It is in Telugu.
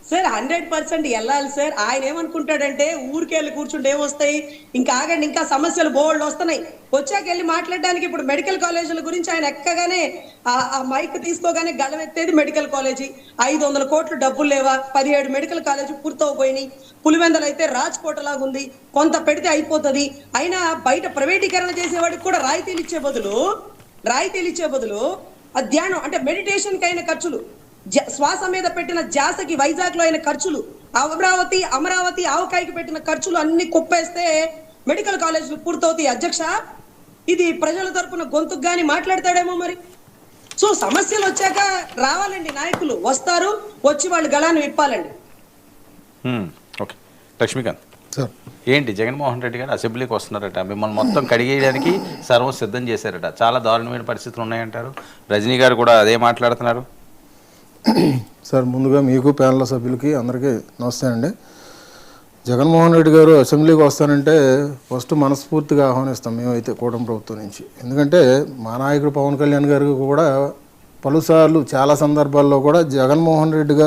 సార్ 100% వెళ్ళాలి సార్. ఆయన ఏమనుకుంటాడంటే ఊరికెళ్ళి కూర్చుంటే ఏమొస్తాయి, ఇంకా ఆగండి, ఇంకా సమస్యలు బోల్డ్ వస్తున్నాయి. వచ్చాక వెళ్ళి మాట్లాడడానికి ఇప్పుడు మెడికల్ కాలేజీల గురించి ఆయన ఎక్కగానే ఆ మైక్ తీసుకోగానే గళమెత్తేది మెడికల్ కాలేజీ. 500 కోట్లు డబ్బులు లేవా, 17 మెడికల్ కాలేజీ పూర్తవుపోయినాయి. పులివెందలు అయితే రాజ్కోట లాగా ఉంది, కొంత పెడితే అయిపోతుంది. అయినా బయట ప్రైవేటీకరణ చేసేవాడికి కూడా రాయితీలు ఇచ్చే బదులు ఆ ధ్యానం అంటే మెడిటేషన్ కి అయిన ఖర్చులు, శ్వాస మీద పెట్టిన ధ్యాసకి వైజాగ్ లో అయిన ఖర్చులు, అమరావతి ఆవకాయకి పెట్టిన ఖర్చులు అన్ని కుప్పేస్తే మెడికల్ కాలేజీలు పూర్తవుతాయి. అధ్యక్ష, ఇది ప్రజల తరపున గొంతుకు గాని మాట్లాడతాడేమో మరి. సో సమస్యలు వచ్చాక రావాలండి, నాయకులు వస్తారు, వచ్చి వాళ్ళు గళాన్ని విప్పాలండి. ఓకే, లక్ష్మీకాంత్ సార్, ఏంటి జగన్మోహన్ రెడ్డి గారు అసెంబ్లీకి వస్తున్నారట, మిమ్మల్ని మొత్తం కడిగేయడానికి సర్వం సిద్ధం చేశారట, చాలా దారుణమైన పరిస్థితులు ఉన్నాయంటారు. రజనీ గారు కూడా అదే మాట్లాడుతున్నారు. సార్ ముందుగా మీకు ప్యానల్ సభ్యులకి అందరికీ నమస్తే అండి. జగన్మోహన్ రెడ్డి గారు అసెంబ్లీకి వస్తానంటే ఫస్ట్ మనస్ఫూర్తిగా ఆహ్వానిస్తాం మేమైతే కూటమి ప్రభుత్వం నుంచి. ఎందుకంటే మా నాయకుడు పవన్ కళ్యాణ్ గారికి కూడా పలుసార్లు చాలా సందర్భాల్లో కూడా జగన్మోహన్ రెడ్డి గారు